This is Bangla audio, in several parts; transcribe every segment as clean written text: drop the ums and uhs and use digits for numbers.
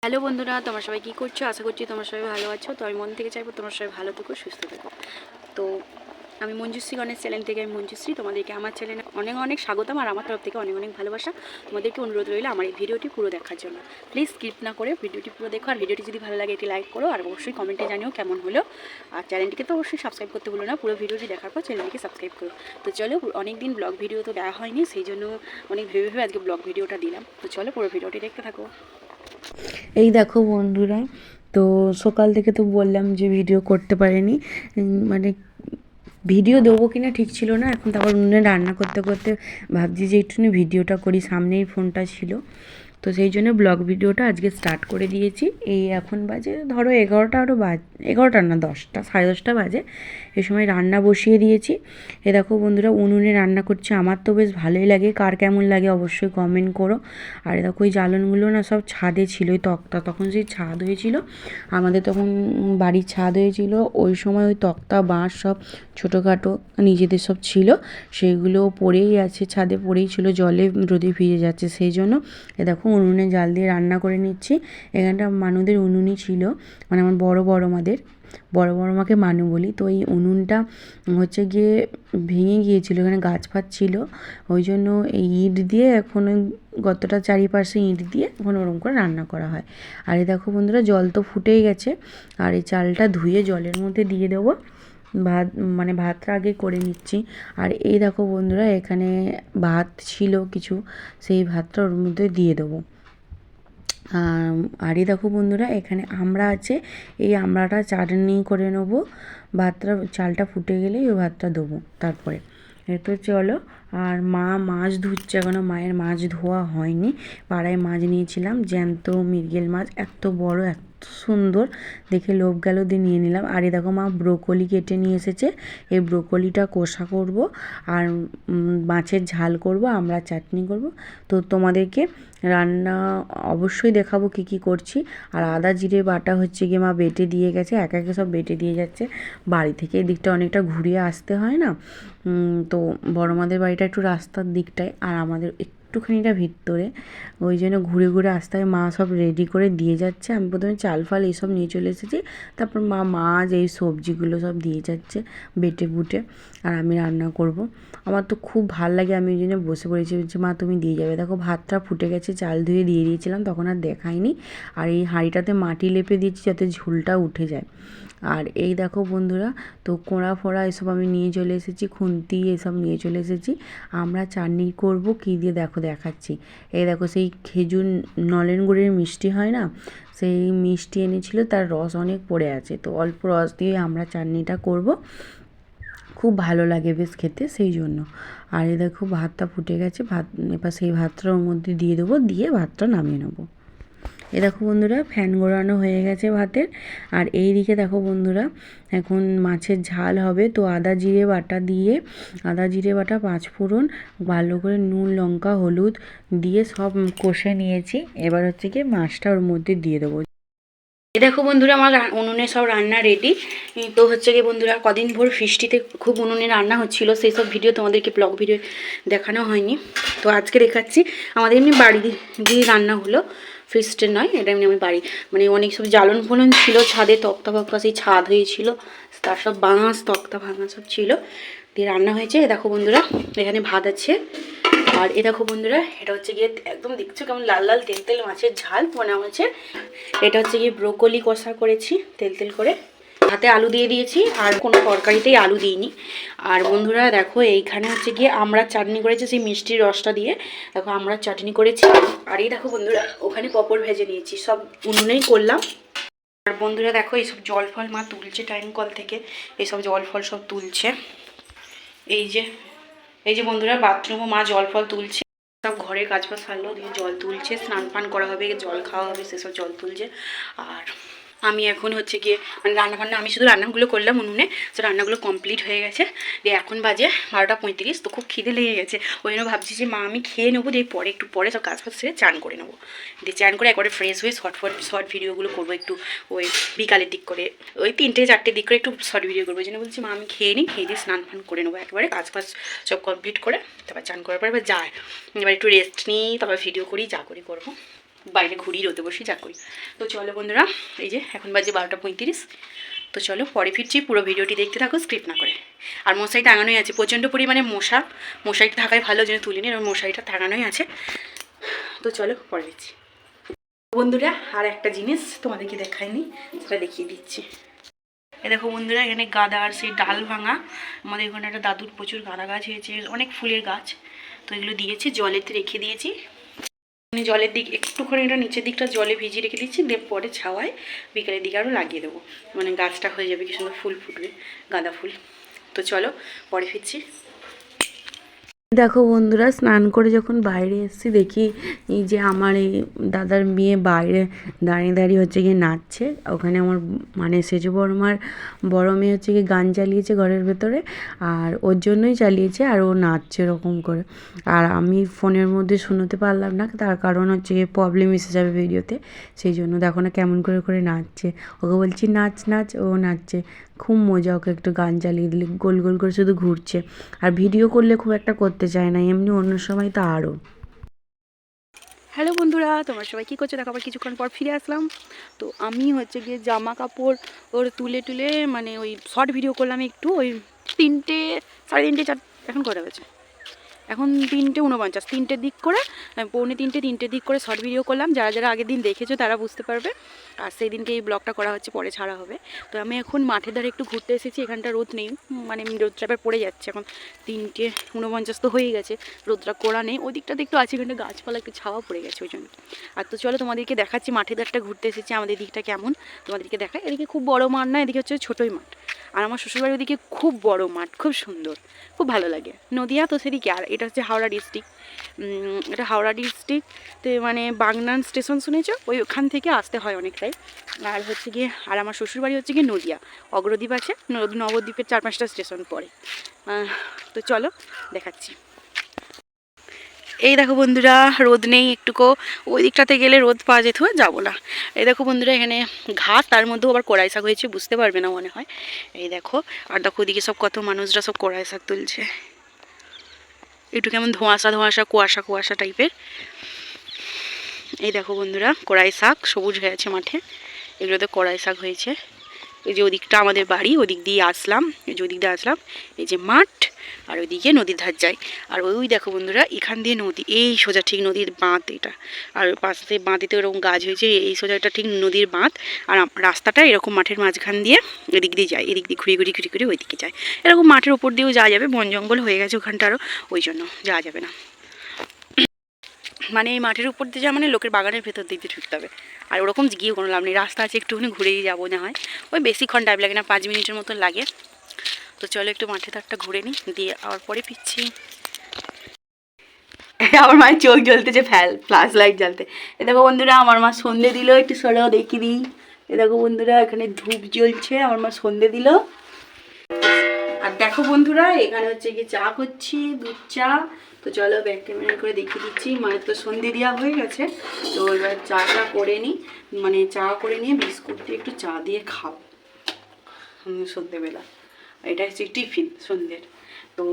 হ্যালো বন্ধুরা, তোমরা সবাই কী করছো? আশা করছি তোমরা সবাই ভালো আছো। তো আমি মন থেকে চাইবো তোমরা সবাই ভালো থেকো, সুস্থ থেকো। তো আমি মঞ্জুশ্রী গণেশ চ্যানেল থেকে আমি মঞ্জুশ্রী তোমাদেরকে আমার চ্যানেলে অনেক অনেক স্বাগতম, আর আমার তরফ থেকে অনেক অনেক ভালোবাসা। তোমাদেরকে অনুরোধ রইল আমার এই ভিডিওটি পুরো দেখার জন্য। প্লিজ স্কিপ না করে ভিডিওটি পুরো দেখো, আর ভিডিওটি যদি ভালো লাগে একটি লাইক করো, আর অবশ্যই কমেন্টে জানিও কেমন হলো। আর চ্যানেলটিকে তো অবশ্যই সাবস্ক্রাইব করতে ভুলো না। পুরো ভিডিওটি দেখার পর চ্যানেলটিকে সাবস্ক্রাইব করো। তো চলো, অনেক দিন ব্লগ ভিডিও তো দেওয়া হয়নি, সেই জন্য অনেক ভেবে ভেবে আজকে ব্লগ ভিডিওটা দিলাম। তো চলো পুরো ভিডিওটি দেখতে থাকো। এই দেখো বন্ধুরা, তো সকাল থেকে তো বললাম যে ভিডিও করতে পারিনি, মানে ভিডিও দেবো কিনা ঠিক ছিল না। এখন তারপর উনুনে রান্না করতে করতে ভাবছি যে একটুখানি ভিডিওটা করি, সামনেই ফোনটা ছিল, তো সেই জন্য ব্লগ ভিডিওটা আজকে স্টার্ট করে দিয়েছি। এই এখন বাজে ধরো 11টা, আরও 11টা না 10টা, 10:30 বাজে। এই সময় রান্না বসিয়ে দিয়েছি। এ দেখো বন্ধুরা, উনুনে রান্না করছে, আমার তো বেশ ভালোই লাগে। কার কেমন লাগে অবশ্যই কমেন্ট করো। আর দেখো ওই জ্বালনগুলো না সব ছাদে ছিল, ওই তক্তা, তখন সেই ছাদ হয়েছিল আমাদের, তখন বাড়ির ছাদ হয়েছিল। ওই সময় ওই তক্তা বাঁশ সব ছোটোখাটো নিজেদের সব ছিল, সেগুলো পড়েই আছে, ছাদে পড়েই ছিল, জলে রোদে ভিজে যাচ্ছে। সেই জন্য এ দেখো উনুনে জাল দিয়ে রান্না করে নিচ্ছি। এখানটা মানুদের উনুনই ছিল, মানে আমার বড় মাকে মানু বলি। তো এই উনুনটা হচ্ছে গিয়ে ভেঙে গিয়েছিল, এখানে গাছ ফাছ ছিল, ওই জন্য এই ইট দিয়ে এখন ওই গতটা চারিপাশে ইট দিয়ে এখন ওরকম করে রান্না করা হয়। আর এই দেখো বন্ধুরা, জল তো ফুটেই গেছে, আর এই চালটা ধুয়ে জলের মধ্যে দিয়ে দেবো। ভাত, মানে ভাতটা আগে করে নিচ্ছি। আর এই দেখো বন্ধুরা, এখানে ভাত ছিল কিছু, সেই ভাতটা ওর মধ্যে দিয়ে দেবো। আর এই দেখো বন্ধুরা, এখানে আমড়া আছে, এই আমড়াটা চাটনি করে নেবো। ভাতটা, চালটা ফুটে গেলেই ওই ভাতটা দেবো তারপরে। তো চলো। আর মা মাছ ধুচ্ছে, এখনও মায়ের মাছ ধোয়া হয়নি। পাড়ায় মাছ নিয়েছিলাম, জ্যান্ত মৃগেল মাছ, এত বড়, এত সুন্দর দেখে লোভ গেল, দিয়ে নিয়ে নিলাম। আর এই দেখো মা ব্রোকলি কেটে নিয়ে এসেছে, এই ব্রোকলিটা কষা করব, আর মাছের ঝাল করব, আমরা চাটনি করব। তো তোমাদেরকে রান্না অবশ্যই দেখাবো কী কী করছি। আর আদা জিরে বাটা হচ্ছে গিয়ে মা বেটে দিয়ে গেছে, একে একে সব বেটে দিয়ে যাচ্ছে। বাড়ি থেকে এদিকটা অনেকটা ঘুরিয়ে আসতে হয় না, তো বড় মাদের বাড়িটা একটু রাস্তার দিকটায়, আর আমাদের একটুখানিটা ভিতরে, ওই জন্য ঘুরে ঘুরে আসতে হয়। মা সব রেডি করে দিয়ে যাচ্ছে। আমি প্রথমে চাল ফাল এইসব নিয়ে চলে এসেছি, তারপর মা মাছ এই সবজিগুলো সব দিয়ে যাচ্ছে বেটে বুটে, আর আমি রান্না করব। আমার তো খুব ভাল লাগে, আমি ওই জন্য বসে পড়েছি, বলছি মা তুমি দিয়ে যাবে। দেখো ভাতটা ফুটে গেছে, চাল ধুয়ে দিয়ে দিয়েছিলাম, তখন আর দেখাইনি। আর এই হাঁড়িটাতে মাটি লেপে দিয়েছি যাতে ঝোলটা উঠে যায়। আর এই দেখো বন্ধুরা, তো কোঁড়া ফোড়া এসব আমি নিয়ে চলে এসেছি, খুন্তি এসব নিয়ে চলে এসেছি। আমরা চাটনি করব কী দিয়ে দেখো দেখাচ্ছি। এই দেখো সেই খেজুর নলেন গুড়ের মিষ্টি হয় না, সেই মিষ্টি এনেছিল, তার রস অনেক পড়ে আছে, তো অল্প রস দিয়ে আমরা চাটনিটা করব। খুব ভালো লাগে বেশ খেতে, সেই জন্য। আর এই দেখো ভাতটা ফুটে গেছে, ভাত এবার সেই ভাতটা ওর মধ্যে দিয়ে দেবো, দিয়ে ভাতটা নামিয়ে নেবো। এ দেখো বন্ধুরা, ফ্যান ঘোরানো হয়ে গেছে ভাতের। আর এই দিকে দেখো বন্ধুরা, এখন মাছের ঝাল হবে, তো আদা জিরে বাটা দিয়ে, আদা জিরে বাটা, পাঁচফোড়ন, ভালো করে নুন লঙ্কা হলুদ দিয়ে সব কষে নিয়েছি। এবার হচ্ছে কি মাছটা ওর মধ্যে দিয়ে দেবো। এই দেখো বন্ধুরা, আমার উনুনে সব রান্না রেডি। তো হচ্ছে গিয়ে বন্ধুরা, কদিন ভোর ফিস্টিতে খুব উনুনে রান্না হচ্ছিল, সেই সব ভিডিও তোমাদেরকে ব্লগ ভিডিও দেখানো হয়নি, তো আজকে দেখাচ্ছি। আমাদের এমনি বাড়ি দিয়ে রান্না হলো, ফিস্টের নয়, এটা এমনি আমি বাড়ি, মানে অনেক সব জ্বালন ফলন ছিল ছাদে, তক্তা ফক্তা সেই ছাদ হয়েছিল, তার সব বাঁশ তক্তা ভাঙা সব ছিল, দিয়ে রান্না হয়েছে। দেখো বন্ধুরা, এখানে ভাত আছে। আর এ দেখো বন্ধুরা, এটা হচ্ছে গিয়ে একদম দেখছো কেমন লাল লাল তেল তেল মাছের ঝাল মনে হচ্ছে। এটা হচ্ছে গিয়ে ব্রোকলি কষা করেছি তেল তেল করে, হাতে আলু দিয়ে দিয়েছি, আর কোনো তরকারিতেই আলু দিইনি। আর বন্ধুরা দেখো, এইখানে হচ্ছে গিয়ে আমরা চাটনি করেছি সেই মিষ্টির রসটা দিয়ে, দেখো আমরা চাটনি করেছি। আর এই দেখো বন্ধুরা, ওখানে পপড় ভেজে নিয়েছি, সব উনুনেই করলাম। আর বন্ধুরা দেখো, এইসব জল ফল মা তুলছে টাইম কল থেকে, এইসব জল ফল সব তুলছে। এই যে এই যে বন্ধুরা, বাথরুমও মা জল ফল তুলছে, সব ঘরের কাজ বাজ সারলো, দিয়ে জল তুলছে, স্নান পান করা হবে, জল খাওয়া হবে, সেসব জল তুলছে। আর আমি এখন হচ্ছে গিয়ে মানে রান্নাবান্না, আমি শুধু রান্নাগুলো করলাম উনুনে, তো রান্নাগুলো কমপ্লিট হয়ে গেছে। দিয়ে এখন বাজে 12:35, তো খুব খিদে লেগে গেছে, ওই জন্য ভাবছি যে মা আমি খেয়ে নেবো, দিয়ে পরে একটু পরে সব কাজ ফাজ সেরে চান করে নেবো, দিয়ে চান করে একবারে ফ্রেশ হয়ে শর্ট ভিডিওগুলো করবো একটু, ওই বিকালের দিক করে, ওই 3টে 4টের দিক করে একটু শর্ট ভিডিও করবো। ওই জন্য বলছি মা আমি খেয়ে নিই, খেয়ে দিয়ে স্নান ফান করে নেবো, একবারে কাজ ফাজ সব কমপ্লিট করে তারপর চান করার পর এবার যায়, এবার একটু রেস্ট নিই, তারপর ভিডিও করি, যা করি করবো। বাইরে ঘুরি রোদে বসি যা করি। তো চলো বন্ধুরা, এই যে এখন বাজে 12:35। তো চলো পরে ফিরছি, পুরো ভিডিওটি দেখতে থাকো স্ক্রিপ্ট না করে। আর মশারি টাঙানোই আছে, প্রচণ্ড পরিমাণে মশারিটা থাকাই ভালো, যেন তুলিনি, আর মশারিটা টাঙানোই আছে। তো চলো পরে দিচ্ছি বন্ধুরা। আর একটা জিনিস তোমাদেরকে দেখাইনি, সেটা দেখিয়ে দিচ্ছি। এ দেখো বন্ধুরা, এখানে গাঁদার সেই ডাল ভাঙা, আমাদের এখানে একটা দাদুর প্রচুর গাঁদা গাছ হয়েছে, অনেক ফুলের গাছ। তো এগুলো দিয়েছি, জলেতে রেখে দিয়েছি। জলের দিক একটুখানি এটা নিচের দিকটা জলে ভিজিয়ে রেখে দিচ্ছি, দিয়ে পরে ছাওয়ায় বিকেলের দিকে আরও লাগিয়ে দেবো, মানে গাছটা হয়ে যাবে, কি সুন্দর ফুল ফুটবে, গাঁদা ফুল। তো চলো পরে ফিরছি। দেখো বন্ধুরা, স্নান করে যখন বাইরে এসেছি দেখি এই যে আমার এই দাদার মেয়ে বাইরে দাঁড়িয়ে দাঁড়িয়ে হচ্ছে গিয়ে নাচছে। ওখানে আমার মানে সেজো বড়মার বড় মেয়ে হচ্ছে গিয়ে গান চালিয়েছে ঘরের ভেতরে, আর ওর জন্যই চালিয়েছে, আর ও নাচছে এরকম করে। আর আমি ফোনের মধ্যে শুনতে পারলাম না, তার কারণ হচ্ছে গিয়ে প্রবলেম এসে যাবে ভিডিওতে, সেই জন্য দেখো না কেমন করে করে নাচছে। ওকে বলছি নাচ নাচ, ও নাচছে, খুব মজা। ওকে একটু গান চালিয়ে দিলে গোল গোল করে শুধু ঘুরছে, আর ভিডিও করলে খুব একটা করতে চায় না, এমনি অন্য সময় তো আরও। হ্যালো বন্ধুরা, তোমরা সবাই কী করছো? দেখো আবার কিছুক্ষণ পর ফিরে আসলাম। তো আমি হচ্ছে গিয়ে জামা কাপড় ওর তুলে টুলে মানে ওই শর্ট ভিডিও করলাম একটু, ওই 3টে 3:30 4, এখন কটা বাজে? এখন 3:49, 3টের দিক করে, 3:45 দিক করে শর্ট ভিডিও করলাম। যারা যারা আগের দিন দেখেছো তারা বুঝতে পারবে, আর সেই দিনকে এই ব্লগটা করা হচ্ছে, পরে ছাড়া হবে। তো আমি এখন মাঠের ধারে একটু ঘুরতে এসেছি, এখানটা রোদ নেই, মানে রোদটা এবার পড়ে যাচ্ছে, এখন 3:49 তো হয়েই গেছে, রোদটা কড়া নেই। ওই দিকটাতে একটু আছে, এখানটা গাছপালা একটু ছাওয়া পড়ে গেছে ওই জন্য। আর তো চলো তোমাদেরকে দেখাচ্ছি মাঠের ধারটা ঘুরতে এসেছি, আমাদের দিকটা কেমন তোমাদেরকে দেখায়। এদিকে খুব বড় মাঠ না, এদিকে হচ্ছে ছোটোই মাঠ। আর আমার শ্বশুরবাড়ির ওদিকে খুব বড় মাঠ, খুব সুন্দর, খুব ভালো লাগে। নদিয়া তো সেদিকে, আর এটা হচ্ছে হাওড়া ডিস্ট্রিক্ট। এটা হাওড়া ডিস্ট্রিক্টে মানে বাগনান স্টেশন শুনেছো, ওইখান থেকে আসতে হয় অনেকটাই। আর হচ্ছে গিয়ে, আর আমার শ্বশুরবাড়ি হচ্ছে গিয়ে নদিয়া, অগ্রদ্বীপ আছে, নবদ্বীপের 4-5টা স্টেশন পড়ে। তো চলো দেখাচ্ছি। এই দেখো বন্ধুরা, রোদ নেই একটুকু, ওই দিকটাতে গেলে রোদ পাওয়া যেত, যাবো না। এই দেখো বন্ধুরা, এখানে ঘাট, তার মধ্যেও আবার কড়াই শাক হয়েছে, বুঝতে পারবে না মনে হয়। এই দেখো, আর দেখো ওদিকে সব কত মানুষরা সব কড়াই শাক তুলছে, একটু কেমন ধোঁয়াশা ধোঁয়াশা কুয়াশা কুয়াশা টাইপের। এই দেখো বন্ধুরা, কড়াই শাক সবুজ হয়ে আছে মাঠে, এগুলোতে কড়াই শাক হয়েছে। এই যে ওদিকটা আমাদের বাড়ি, ওদিক দিয়ে আসলাম, এই যে ওদিক দিয়ে আসলাম, এই যে মাঠ, আর ওইদিকে নদীর ধার যায়। আর ওই দেখো বন্ধুরা, এখান দিয়ে নদী, এই সোজা ঠিক নদীর বাঁধ এটা, আর পাশে বাঁধিতে ওরকম গাছ হয়েছে, এই সোজা এটা ঠিক নদীর বাঁধ। আর রাস্তাটা এরকম মাঠের মাঝখান দিয়ে এদিক দিয়ে যায়, এদিক দিয়ে ঘুরে ঘুরে ঘুরে ঘুরে ওইদিকে যায়। এরকম মাঠের ওপর দিয়েও যাওয়া যাবে, বন জঙ্গল হয়ে গেছে ওখানটা আরও, ওই জন্য যাওয়া যাবে না। মানে এই মাঠের উপর দিয়ে যা মানে লোকের বাগানের ভেতর দিকে ঢুকতে হবে, আর ওরকম গিয়ে কোনো লাভ নেই, রাস্তা আছে, একটুখানি ঘুরেই যাবো না হয়, ওই বেশিক্ষণ টাইম লাগে না, 5 মিনিটের মতো লাগে। তো চলো একটু মাঠের ধারটা ঘুরে নিই, দিয়ে আবার পরে ফিরছি। আমার মায়ের চোখ জ্বলতেছে, ফ্ল্যাশ লাইট জ্বলতে। এ দেখো বন্ধুরা, আমার মা সন্ধে দিল, একটু সরেও দেখিয়ে দিই। এ দেখো বন্ধুরা, এখানে ধূপ জ্বলছে, আমার মা সন্ধে দিল। আর দেখো বন্ধুরা, এখানে হচ্ছে কি চা করছি, দুধ চা। তো চলো ব্যাক ক্যামেরা করে দেখিয়ে দিচ্ছি। মায়ের তো সন্ধে দেওয়া হয়ে গেছে, তো এবার চাটা করে নিই, মানে চা করে নিয়ে বিস্কুট দিয়ে একটু চা দিয়ে খাবো সন্ধেবেলা। এটা হচ্ছে টিফিন সন্ধ্যের। তো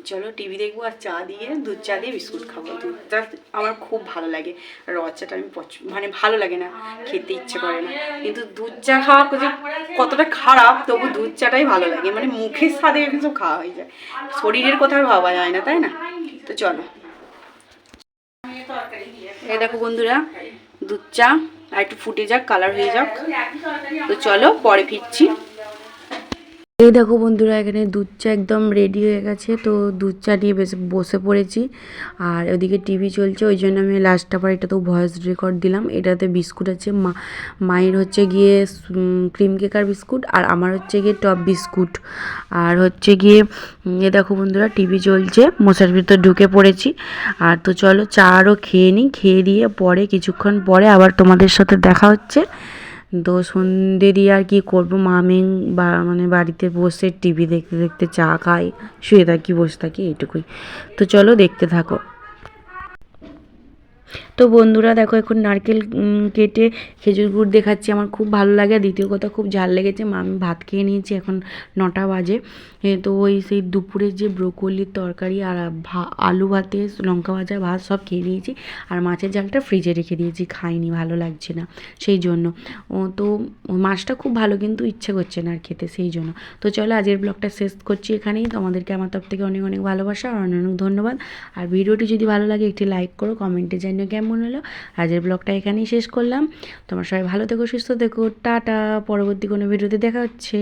চলো টিভি দেখবো, আর চা দিয়ে দুধ চা দিয়ে বিস্কুট খাবো। দুধ চা আমার খুব ভালো লাগে, র চাটা আমি মানে ভালো লাগে না, খেতে ইচ্ছে করে না। কিন্তু দুধ চা খাওয়া যে কতটা খারাপ, তবু দুধ চাটাই ভালো লাগে, মানে মুখের স্বাদে সব খাওয়া হয়ে যায়, শরীরের কথা আর ভাবা যায় না, তাই না? তো চলো, এই দেখো বন্ধুরা, দুধ চা আর একটু ফুটে যাক, কালার হয়ে যাক। তো চলো পরে ফিরছি। এই দেখো বন্ধুরা, এখানে দুধ চা একদম রেডি হয়ে গেছে, তো দুধ চা নিয়ে বসে পড়েছি। আর ওদিকে টিভি চলছে, ওই জন্য আমি লাস্টটা পর এটাতেও ভয়েস রেকর্ড দিলাম। এটাতে বিস্কুট আছে, মায়ের হচ্ছে গিয়ে ক্রিম কেকার বিস্কুট, আর আমার হচ্ছে গিয়ে টপ বিস্কুট। আর হচ্ছে গিয়ে এ দেখো বন্ধুরা, টিভি চলছে, মশার ভিতর ঢুকে পড়েছি। আর তো চলো চা আরও খেয়ে নিই, খেয়ে দিয়ে পরে কিছুক্ষণ পরে আবার তোমাদের সাথে দেখা হচ্ছে। তো সন্ধে দিয়ে আর কি করবো, মামি মানে বাড়িতে বসে টিভি দেখতে দেখতে চা খাই, শুয়ে থাকি, বসে থাকি, এইটুকুই। তো চলো দেখতে থাকো। তো বন্ধুরা দেখো এখন নারকেল কেটে খেজুর গুড় দেখাচ্ছি, আমার খুব ভালো লাগে। আর দ্বিতীয় কথা খুব ঝাল লেগেছে। আমি ভাত খেয়ে নিয়েছি, এখন 9টা বাজে। তো ওই সেই দুপুরের যে ব্রোকলির তরকারি আর আলু ভাতে লঙ্কা ভাজা ভাত সব খেয়ে নিয়েছি। আর মাছের ঝালটা ফ্রিজে রেখে দিয়েছি, খাইনি, ভালো লাগছে না সেই জন্য। তো মাছটা খুব ভালো কিন্তু ইচ্ছে করছে না আর খেতে, সেই জন্য। তো চলো আজকের ব্লগটা শেষ করছি এখানেই। তোমাদেরকে আমার তরফ থেকে অনেক অনেক ভালোবাসা আর অনেক অনেক ধন্যবাদ। আর ভিডিওটি যদি ভালো লাগে একটি লাইক করো, কমেন্টে জানিও কেমন হলো। আজকের ব্লগটা এখানেই শেষ করলাম। তোমরা সবাই ভালো থেকো, সুস্থ থেকো, টাটা। পরবর্তী কোনো ভিডিওতে দেখা হচ্ছে।